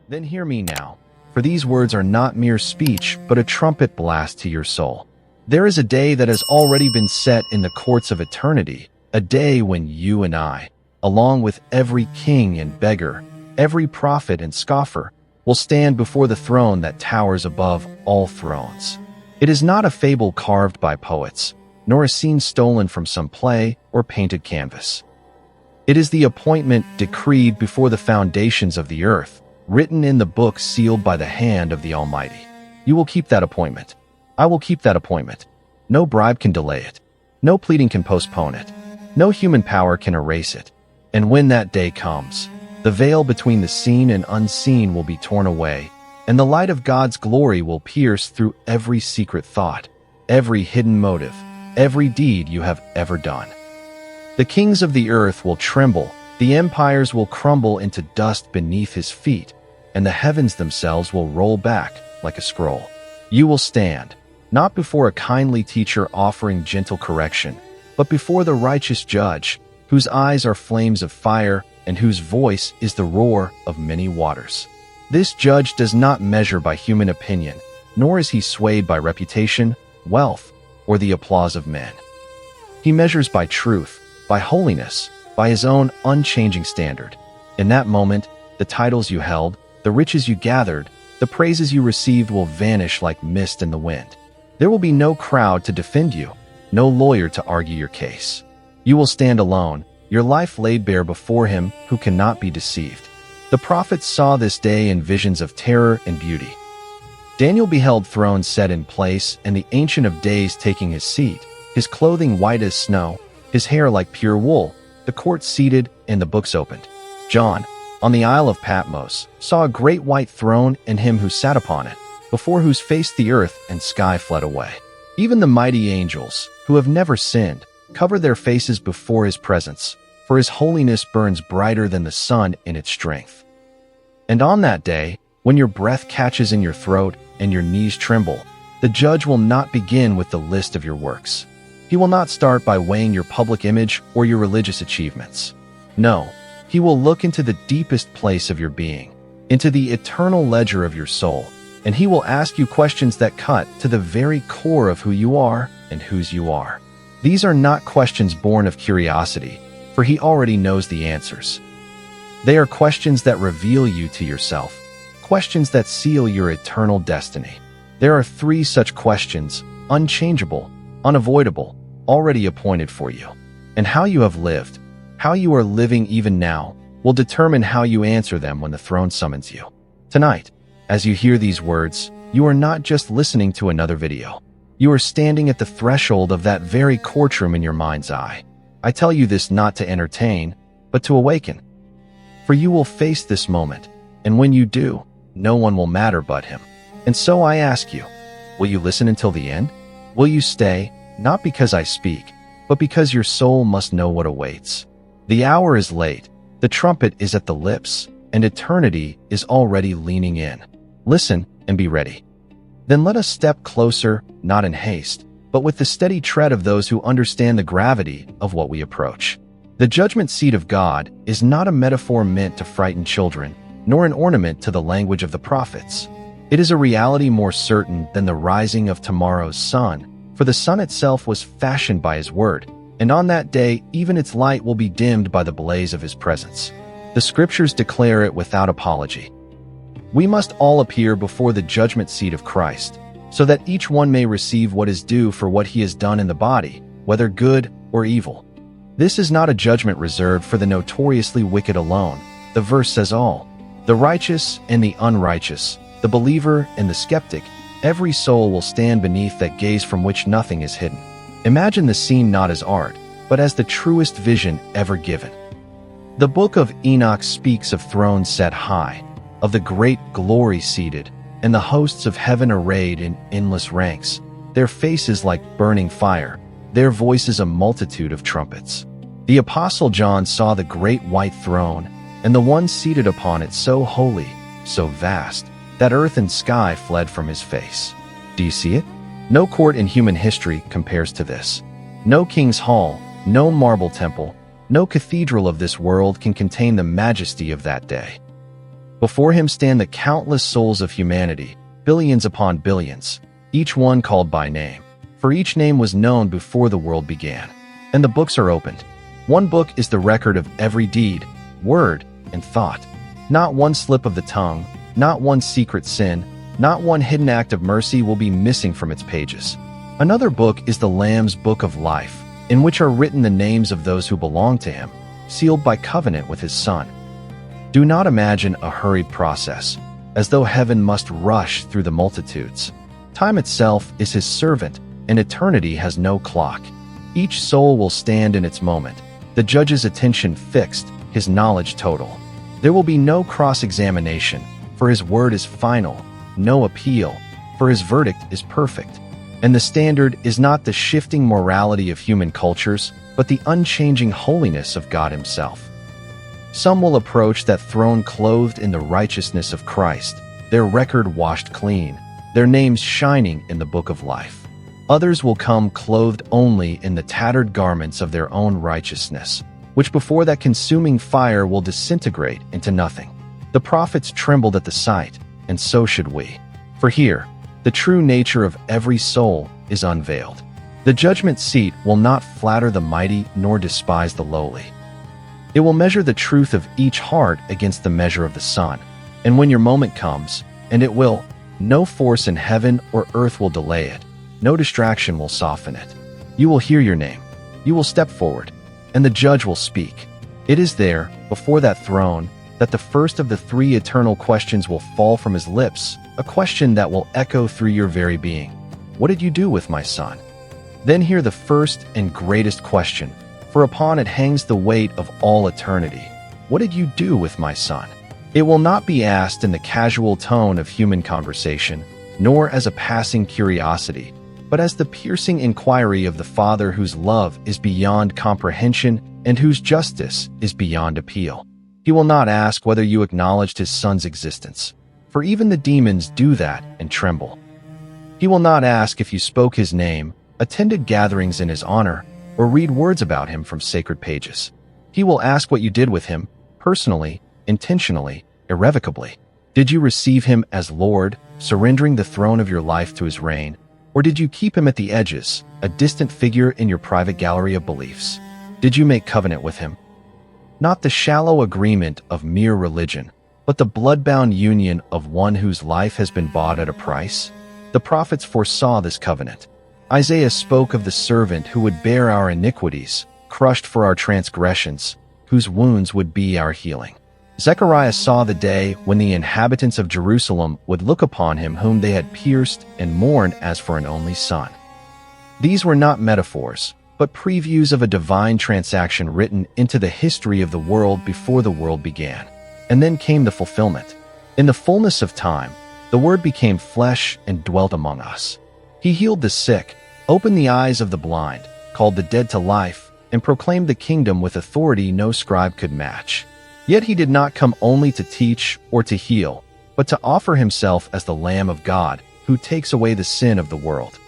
Then hear me now, for these words are not mere speech, but a trumpet blast to your soul. There is a day that has already been set in the courts of eternity, a day when you and I, along with every king and beggar, every prophet and scoffer, will stand before the throne that towers above all thrones. It is not a fable carved by poets, nor a scene stolen from some play or painted canvas. It is the appointment decreed before the foundations of the earth, written in the book sealed by the hand of the Almighty. You will keep that appointment. I will keep that appointment. No bribe can delay it. No pleading can postpone it. No human power can erase it. And when that day comes, the veil between the seen and unseen will be torn away, and the light of God's glory will pierce through every secret thought, every hidden motive, every deed you have ever done. The kings of the earth will tremble, the empires will crumble into dust beneath his feet, and the heavens themselves will roll back like a scroll. You will stand, not before a kindly teacher offering gentle correction, but before the righteous judge, whose eyes are flames of fire and whose voice is the roar of many waters. This judge does not measure by human opinion, nor is he swayed by reputation, wealth, or the applause of men. He measures by truth, by holiness, by his own unchanging standard. In that moment, the titles you held, the riches you gathered, the praises you received will vanish like mist in the wind. There will be no crowd to defend you, no lawyer to argue your case. You will stand alone, your life laid bare before him who cannot be deceived. The prophets saw this day in visions of terror and beauty. Daniel beheld thrones set in place and the Ancient of Days taking his seat, his clothing white as snow, his hair like pure wool, the court seated and the books opened. John, on the Isle of Patmos, saw a great white throne and him who sat upon it, before whose face the earth and sky fled away. Even the mighty angels, who have never sinned, cover their faces before his presence, for his holiness burns brighter than the sun in its strength. And on that day, when your breath catches in your throat and your knees tremble, the judge will not begin with the list of your works. He will not start by weighing your public image or your religious achievements. No, he will look into the deepest place of your being, into the eternal ledger of your soul, and he will ask you questions that cut to the very core of who you are and whose you are. These are not questions born of curiosity, for he already knows the answers. They are questions that reveal you to yourself, questions that seal your eternal destiny. There are 3 such questions, unchangeable, unavoidable, already appointed for you. And how you have lived, how you are living even now, will determine how you answer them when the throne summons you. Tonight, as you hear these words, you are not just listening to another video. You are standing at the threshold of that very courtroom in your mind's eye. I tell you this not to entertain, but to awaken. For you will face this moment, and when you do, no one will matter but him. And so I ask you, will you listen until the end? Will you stay, not because I speak, but because your soul must know what awaits? The hour is late, the trumpet is at the lips, and eternity is already leaning in. Listen and be ready. Then let us step closer, not in haste, but with the steady tread of those who understand the gravity of what we approach. The judgment seat of God is not a metaphor meant to frighten children, nor an ornament to the language of the prophets. It is a reality more certain than the rising of tomorrow's sun, for the sun itself was fashioned by his word, and on that day even its light will be dimmed by the blaze of his presence. The scriptures declare it without apology. We must all appear before the judgment seat of Christ, so that each one may receive what is due for what he has done in the body, whether good or evil. This is not a judgment reserved for the notoriously wicked alone. The verse says all. The righteous and the unrighteous, the believer and the skeptic, every soul will stand beneath that gaze from which nothing is hidden. Imagine the scene not as art, but as the truest vision ever given. The book of Enoch speaks of thrones set high, of the great glory seated, and the hosts of heaven arrayed in endless ranks, their faces like burning fire, their voices a multitude of trumpets. The Apostle John saw the great white throne, and the one seated upon it so holy, so vast, that earth and sky fled from his face. Do you see it? No court in human history compares to this. No king's hall, no marble temple, no cathedral of this world can contain the majesty of that day. Before him stand the countless souls of humanity, billions upon billions, each one called by name. For each name was known before the world began. And the books are opened. One book is the record of every deed, word, and thought. Not one slip of the tongue, not one secret sin, not one hidden act of mercy will be missing from its pages. Another book is the Lamb's Book of Life, in which are written the names of those who belong to him, sealed by covenant with his Son. Do not imagine a hurried process, as though heaven must rush through the multitudes. Time itself is his servant, and eternity has no clock. Each soul will stand in its moment, the judge's attention fixed, his knowledge total. There will be no cross-examination, for his word is final, no appeal, for his verdict is perfect. And the standard is not the shifting morality of human cultures, but the unchanging holiness of God himself. Some will approach that throne clothed in the righteousness of Christ, their record washed clean, their names shining in the book of life. Others will come clothed only in the tattered garments of their own righteousness, which before that consuming fire will disintegrate into nothing. The prophets trembled at the sight, and so should we. For here, the true nature of every soul is unveiled. The judgment seat will not flatter the mighty nor despise the lowly. It will measure the truth of each heart against the measure of the sun. And when your moment comes, and it will, no force in heaven or earth will delay it. No distraction will soften it. You will hear your name. You will step forward, and the judge will speak. It is there, before that throne, that the first of the three eternal questions will fall from his lips, a question that will echo through your very being. What did you do with my son? Then hear the first and greatest question, for upon it hangs the weight of all eternity. What did you do with my son? It will not be asked in the casual tone of human conversation, nor as a passing curiosity, but as the piercing inquiry of the Father whose love is beyond comprehension and whose justice is beyond appeal. He will not ask whether you acknowledged his son's existence, for even the demons do that and tremble. He will not ask if you spoke his name, attended gatherings in his honor, or read words about him from sacred pages. He will ask what you did with him, personally, intentionally, irrevocably. Did you receive him as Lord, surrendering the throne of your life to his reign? Or did you keep him at the edges, a distant figure in your private gallery of beliefs? Did you make covenant with him? Not the shallow agreement of mere religion, but the blood-bound union of one whose life has been bought at a price? The prophets foresaw this covenant. Isaiah spoke of the servant who would bear our iniquities, crushed for our transgressions, whose wounds would be our healing. Zechariah saw the day when the inhabitants of Jerusalem would look upon him whom they had pierced and mourn as for an only son. These were not metaphors, but previews of a divine transaction written into the history of the world before the world began. And then came the fulfillment. In the fullness of time, the Word became flesh and dwelt among us. He healed the sick, opened the eyes of the blind, called the dead to life, and proclaimed the kingdom with authority no scribe could match. Yet he did not come only to teach or to heal, but to offer himself as the Lamb of God, who takes away the sin of the world.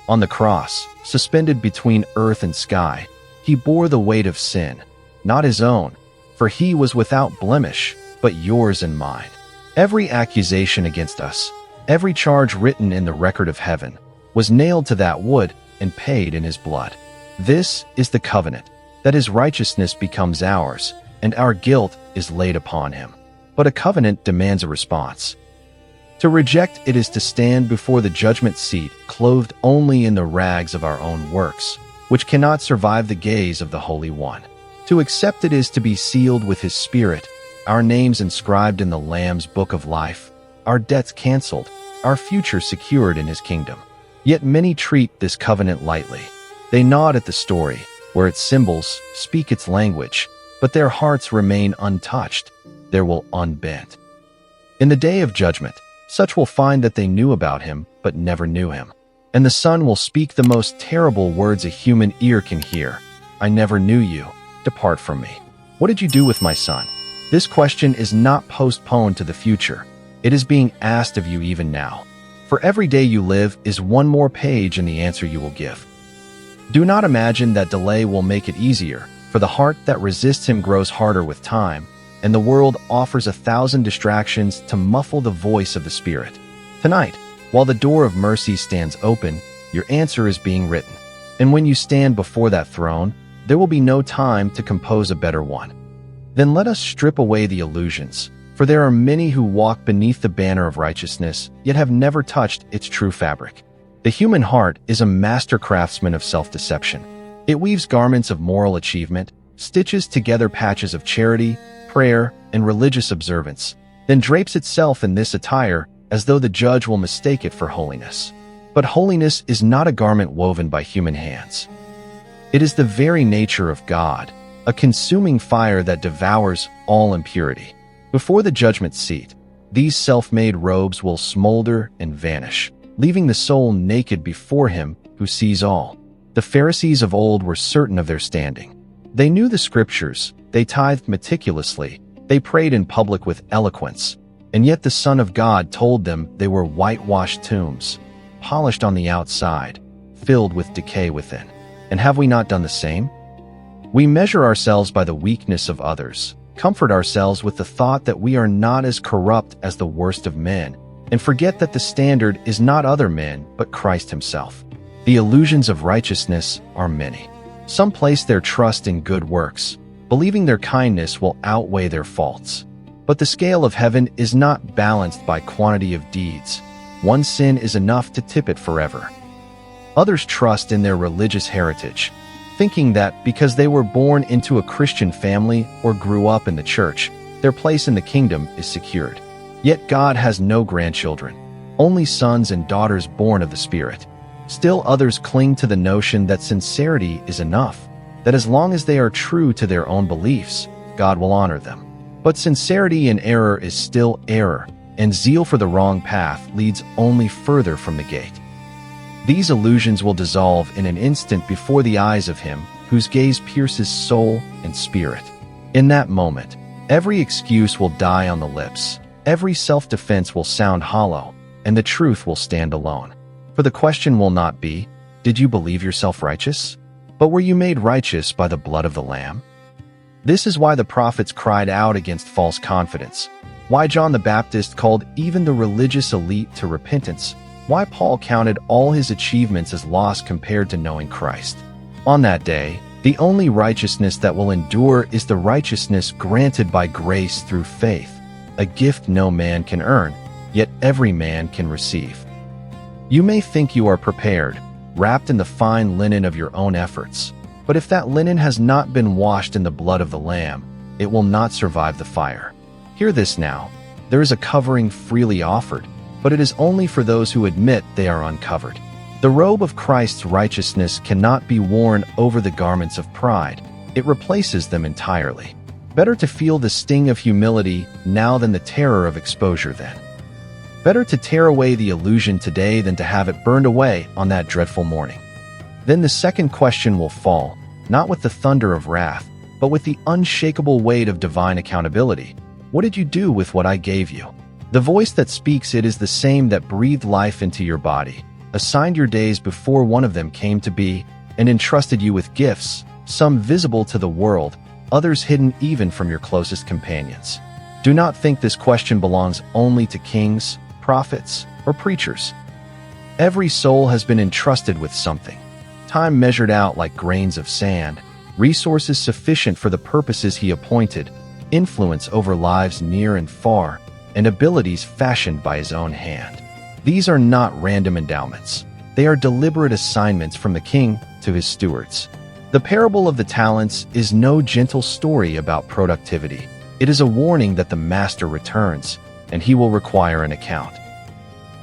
On the cross, suspended between earth and sky, he bore the weight of sin, not his own, for he was without blemish, but yours and mine. Every accusation against us, every charge written in the record of heaven, was nailed to that wood and paid in his blood. This is the covenant, that his righteousness becomes ours, and our guilt is laid upon him. But a covenant demands a response. To reject it is to stand before the judgment seat clothed only in the rags of our own works, which cannot survive the gaze of the Holy One. To accept it is to be sealed with his Spirit, our names inscribed in the Lamb's Book of Life, our debts canceled, our future secured in his kingdom. Yet many treat this covenant lightly. They nod at the story, where its symbols speak its language, but their hearts remain untouched, their will unbent. In the day of judgment, such will find that they knew about him, but never knew him. And the Son will speak the most terrible words a human ear can hear. I never knew you. Depart from me. What did you do with my son? This question is not postponed to the future. It is being asked of you even now. For every day you live is one more page in the answer you will give. Do not imagine that delay will make it easier, for the heart that resists him grows harder with time, and the world offers 1,000 distractions to muffle the voice of the Spirit. Tonight, while the door of mercy stands open, your answer is being written. And when you stand before that throne, there will be no time to compose a better one. Then let us strip away the illusions, for there are many who walk beneath the banner of righteousness, yet have never touched its true fabric. The human heart is a master craftsman of self-deception. It weaves garments of moral achievement, stitches together patches of charity, prayer, and religious observance, then drapes itself in this attire as though the judge will mistake it for holiness. But holiness is not a garment woven by human hands. It is the very nature of God, a consuming fire that devours all impurity. Before the judgment seat, these self-made robes will smolder and vanish, leaving the soul naked before him who sees all. The Pharisees of old were certain of their standing. They knew the scriptures, they tithed meticulously, they prayed in public with eloquence, and yet the Son of God told them they were whitewashed tombs, polished on the outside, filled with decay within. And have we not done the same? We measure ourselves by the weakness of others, comfort ourselves with the thought that we are not as corrupt as the worst of men, and forget that the standard is not other men but Christ himself. The illusions of righteousness are many. Some place their trust in good works, believing their kindness will outweigh their faults. But the scale of heaven is not balanced by quantity of deeds. One sin is enough to tip it forever. Others trust in their religious heritage, thinking that because they were born into a Christian family or grew up in the church, their place in the kingdom is secured. Yet God has no grandchildren, only sons and daughters born of the Spirit. Still others cling to the notion that sincerity is enough, that as long as they are true to their own beliefs, God will honor them. But sincerity in error is still error, and zeal for the wrong path leads only further from the gate. These illusions will dissolve in an instant before the eyes of him whose gaze pierces soul and spirit. In that moment, every excuse will die on the lips, every self-defense will sound hollow, and the truth will stand alone. For the question will not be, did you believe yourself righteous? But were you made righteous by the blood of the Lamb? This is why the prophets cried out against false confidence, why John the Baptist called even the religious elite to repentance, why Paul counted all his achievements as loss compared to knowing Christ. On that day, the only righteousness that will endure is the righteousness granted by grace through faith, a gift no man can earn, yet every man can receive. You may think you are prepared, wrapped in the fine linen of your own efforts, but if that linen has not been washed in the blood of the Lamb, it will not survive the fire. Hear this now, there is a covering freely offered, but it is only for those who admit they are uncovered. The robe of Christ's righteousness cannot be worn over the garments of pride. It replaces them entirely. Better to feel the sting of humility now than the terror of exposure then. Better to tear away the illusion today than to have it burned away on that dreadful morning. Then the second question will fall, not with the thunder of wrath, but with the unshakable weight of divine accountability. What did you do with what I gave you? The voice that speaks it is the same that breathed life into your body, assigned your days before one of them came to be, and entrusted you with gifts, some visible to the world, others hidden even from your closest companions. Do not think this question belongs only to kings, prophets, or preachers. Every soul has been entrusted with something. Time measured out like grains of sand, resources sufficient for the purposes he appointed, influence over lives near and far, and abilities fashioned by his own hand. These are not random endowments. They are deliberate assignments from the king to his stewards. The parable of the talents is no gentle story about productivity. It is a warning that the master returns, and he will require an account.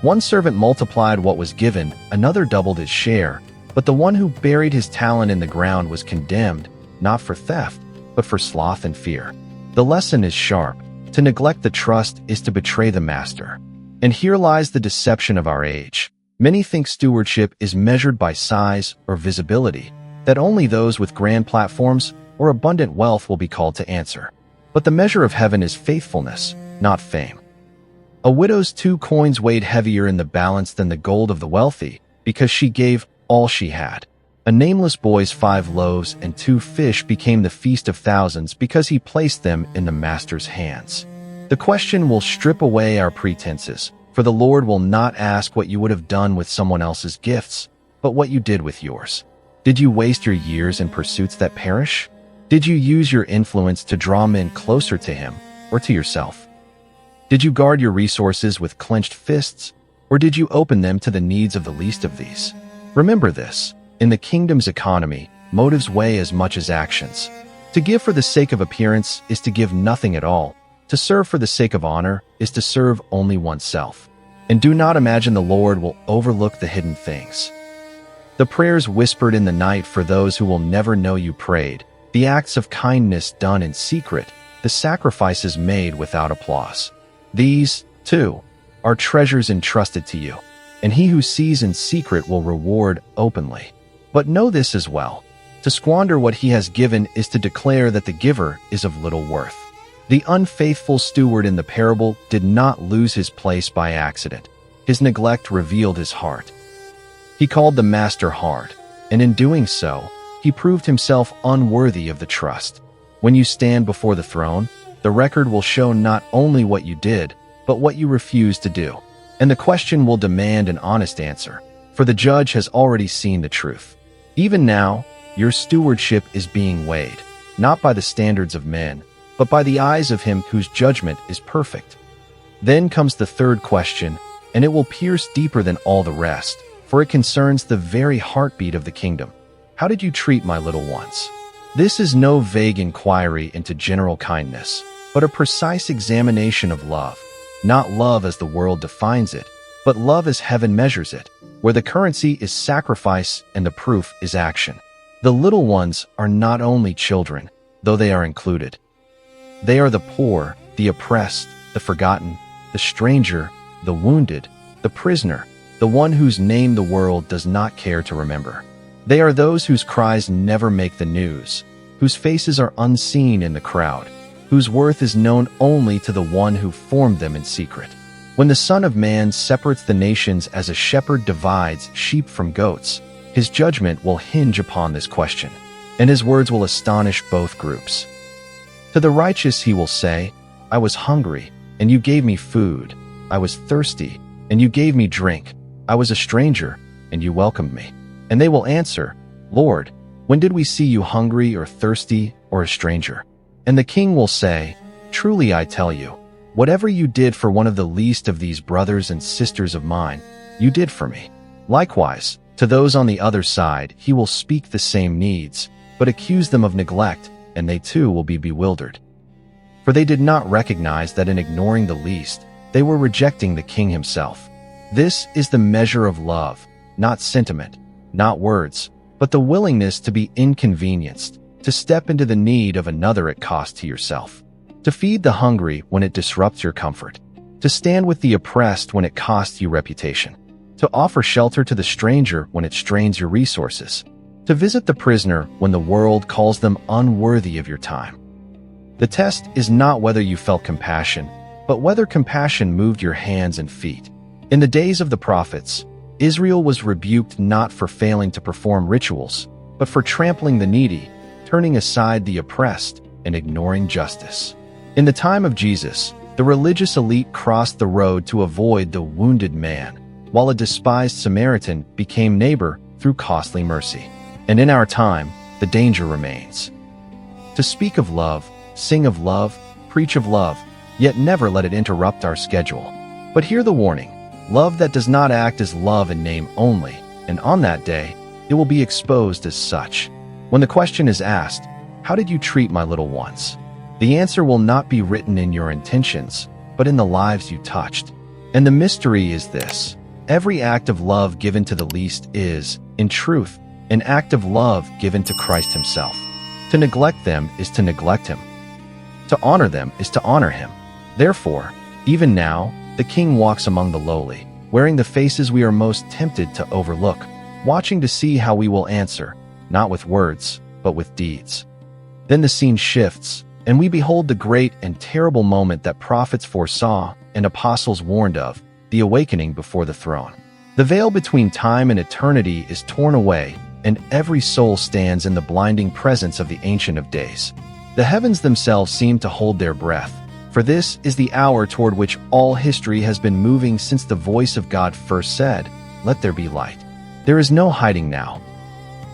One servant multiplied what was given, another doubled his share, but the one who buried his talent in the ground was condemned, not for theft, but for sloth and fear. The lesson is sharp. To neglect the trust is to betray the master. And here lies the deception of our age. Many think stewardship is measured by size or visibility, that only those with grand platforms or abundant wealth will be called to answer. But the measure of heaven is faithfulness, not fame. A widow's 2 coins weighed heavier in the balance than the gold of the wealthy, because she gave all she had. A nameless boy's 5 loaves and 2 fish became the feast of thousands because he placed them in the master's hands. The question will strip away our pretenses, for the Lord will not ask what you would have done with someone else's gifts, but what you did with yours. Did you waste your years in pursuits that perish? Did you use your influence to draw men closer to Him or to yourself? Did you guard your resources with clenched fists, or did you open them to the needs of the least of these? Remember this, in the kingdom's economy, motives weigh as much as actions. To give for the sake of appearance is to give nothing at all. To serve for the sake of honor is to serve only oneself. And do not imagine the Lord will overlook the hidden things. The prayers whispered in the night for those who will never know you prayed, the acts of kindness done in secret, the sacrifices made without applause. These, too, are treasures entrusted to you, and he who sees in secret will reward openly. But know this as well, to squander what he has given is to declare that the giver is of little worth. The unfaithful steward in the parable did not lose his place by accident. His neglect revealed his heart. He called the master hard, and in doing so, he proved himself unworthy of the trust. When you stand before the throne, the record will show not only what you did, but what you refused to do. And the question will demand an honest answer, for the judge has already seen the truth. Even now, your stewardship is being weighed, not by the standards of men, but by the eyes of him whose judgment is perfect. Then comes the third question, and it will pierce deeper than all the rest, for it concerns the very heartbeat of the kingdom. How did you treat my little ones? This is no vague inquiry into general kindness, but a precise examination of love. Not love as the world defines it, but love as heaven measures it, where the currency is sacrifice and the proof is action. The little ones are not only children, though they are included. They are the poor, the oppressed, the forgotten, the stranger, the wounded, the prisoner, the one whose name the world does not care to remember. They are those whose cries never make the news, whose faces are unseen in the crowd, whose worth is known only to the one who formed them in secret. When the Son of Man separates the nations as a shepherd divides sheep from goats, his judgment will hinge upon this question, and his words will astonish both groups. To the righteous he will say, I was hungry, and you gave me food. I was thirsty, and you gave me drink. I was a stranger, and you welcomed me. And they will answer, Lord, when did we see you hungry or thirsty or a stranger? And the king will say, Truly I tell you, whatever you did for one of the least of these brothers and sisters of mine, you did for me. Likewise, to those on the other side he will speak the same needs, but accuse them of neglect, and they too will be bewildered. For they did not recognize that in ignoring the least, they were rejecting the king himself. This is the measure of love, not sentiment, not words, but the willingness to be inconvenienced, to step into the need of another at cost to yourself, to feed the hungry when it disrupts your comfort, to stand with the oppressed when it costs you reputation, to offer shelter to the stranger when it strains your resources, to visit the prisoner when the world calls them unworthy of your time. The test is not whether you felt compassion, but whether compassion moved your hands and feet. In the days of the prophets, Israel was rebuked not for failing to perform rituals, but for trampling the needy, turning aside the oppressed, and ignoring justice. In the time of Jesus, the religious elite crossed the road to avoid the wounded man, while a despised Samaritan became neighbor through costly mercy. And in our time, the danger remains. To speak of love, sing of love, preach of love, yet never let it interrupt our schedule. But hear the warning, love that does not act as love in name only, and on that day, it will be exposed as such. When the question is asked, how did you treat my little ones? The answer will not be written in your intentions, but in the lives you touched. And the mystery is this, every act of love given to the least is, in truth, an act of love given to Christ himself. To neglect them is to neglect him. To honor them is to honor him. Therefore, even now, the king walks among the lowly, wearing the faces we are most tempted to overlook, watching to see how we will answer, not with words, but with deeds. Then the scene shifts, and we behold the great and terrible moment that prophets foresaw and apostles warned of, the awakening before the throne. The veil between time and eternity is torn away, and every soul stands in the blinding presence of the Ancient of Days. The heavens themselves seem to hold their breath, for this is the hour toward which all history has been moving since the voice of God first said, "Let there be light." There is no hiding now.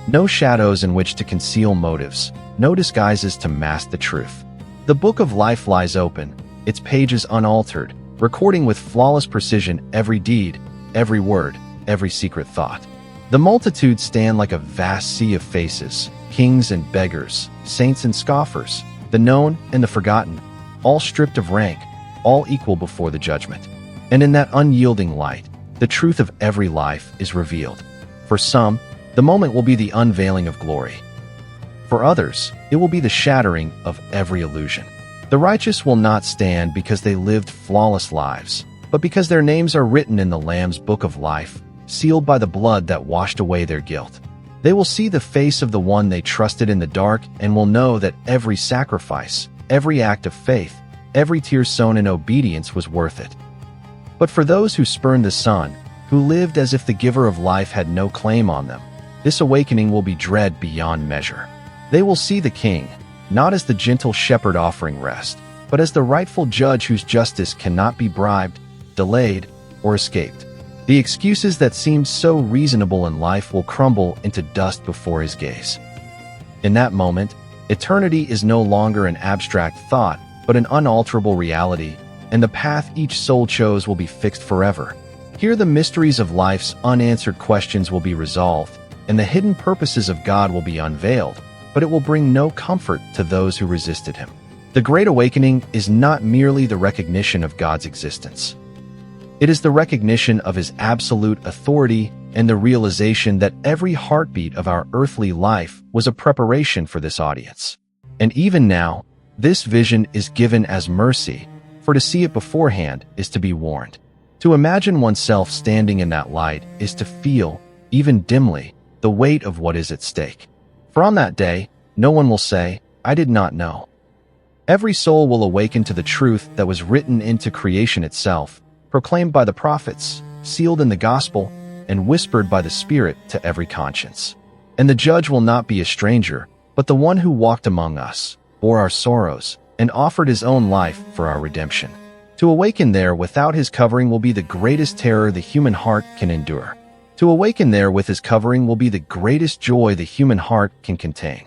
No shadows in which to conceal motives, no disguises to mask the truth. The book of life lies open, its pages unaltered, recording with flawless precision every deed, every word, every secret thought. The multitudes stand like a vast sea of faces, kings and beggars, saints and scoffers, the known and the forgotten, all stripped of rank, all equal before the judgment. And in that unyielding light, the truth of every life is revealed. For some, the moment will be the unveiling of glory. For others, it will be the shattering of every illusion. The righteous will not stand because they lived flawless lives, but because their names are written in the Lamb's book of life, sealed by the blood that washed away their guilt. They will see the face of the one they trusted in the dark and will know that every sacrifice, every act of faith, every tear sown in obedience was worth it. But for those who spurned the Son, who lived as if the giver of life had no claim on them, this awakening will be dread beyond measure. They will see the King, not as the gentle shepherd offering rest, but as the rightful judge whose justice cannot be bribed, delayed, or escaped. The excuses that seemed so reasonable in life will crumble into dust before his gaze. In that moment, eternity is no longer an abstract thought, but an unalterable reality, and the path each soul chose will be fixed forever. Here the mysteries of life's unanswered questions will be resolved, and the hidden purposes of God will be unveiled, but it will bring no comfort to those who resisted him. The Great Awakening is not merely the recognition of God's existence. It is the recognition of his absolute authority and the realization that every heartbeat of our earthly life was a preparation for this audience. And even now, this vision is given as mercy, for to see it beforehand is to be warned. To imagine oneself standing in that light is to feel, even dimly, the weight of what is at stake. For on that day, no one will say, "I did not know." Every soul will awaken to the truth that was written into creation itself, proclaimed by the prophets, sealed in the gospel, and whispered by the Spirit to every conscience. And the judge will not be a stranger, but the one who walked among us, bore our sorrows, and offered his own life for our redemption. To awaken there without his covering will be the greatest terror the human heart can endure. To awaken there with his covering will be the greatest joy the human heart can contain.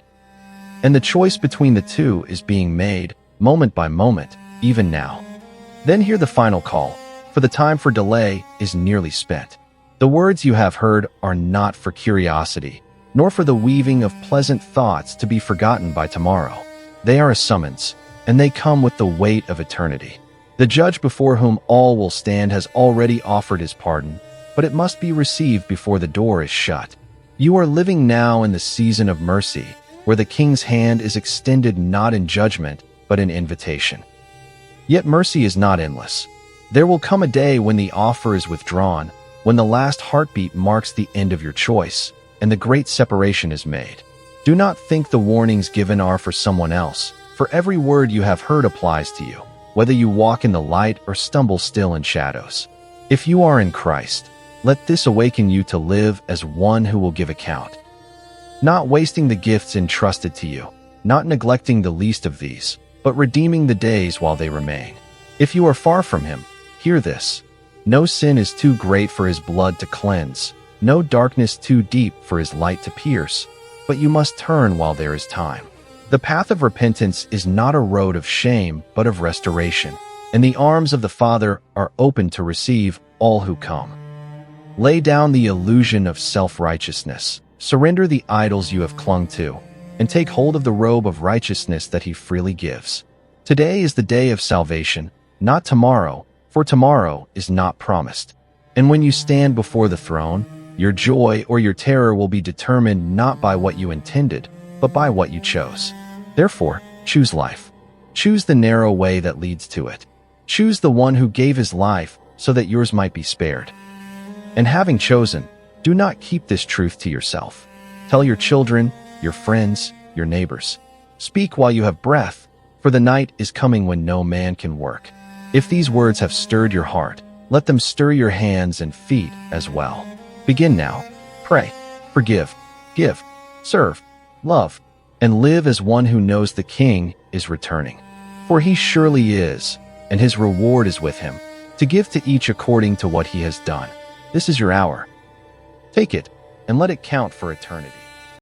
And the choice between the two is being made, moment by moment, even now. Then hear the final call, for the time for delay is nearly spent. The words you have heard are not for curiosity, nor for the weaving of pleasant thoughts to be forgotten by tomorrow. They are a summons, and they come with the weight of eternity. The judge before whom all will stand has already offered his pardon, but it must be received before the door is shut. You are living now in the season of mercy, where the King's hand is extended not in judgment, but in invitation. Yet mercy is not endless. There will come a day when the offer is withdrawn, when the last heartbeat marks the end of your choice, and the great separation is made. Do not think the warnings given are for someone else, for every word you have heard applies to you, whether you walk in the light or stumble still in shadows. If you are in Christ, let this awaken you to live as one who will give account, not wasting the gifts entrusted to you, not neglecting the least of these, but redeeming the days while they remain. If you are far from him, hear this. No sin is too great for his blood to cleanse, no darkness too deep for his light to pierce, but you must turn while there is time. The path of repentance is not a road of shame, but of restoration, and the arms of the Father are open to receive all who come. Lay down the illusion of self-righteousness, surrender the idols you have clung to, and take hold of the robe of righteousness that he freely gives. Today is the day of salvation, not tomorrow, for tomorrow is not promised. And when you stand before the throne, your joy or your terror will be determined not by what you intended, but by what you chose. Therefore, choose life. Choose the narrow way that leads to it. Choose the one who gave his life so that yours might be spared. And having chosen, do not keep this truth to yourself. Tell your children, your friends, your neighbors. Speak while you have breath, for the night is coming when no man can work. If these words have stirred your heart, let them stir your hands and feet as well. Begin now. Pray, forgive, Give, serve, love, and live as one who knows the King is returning. For he surely is, and his reward is with him, to give to each according to what he has done. This is your hour. Take it, and let it count for eternity.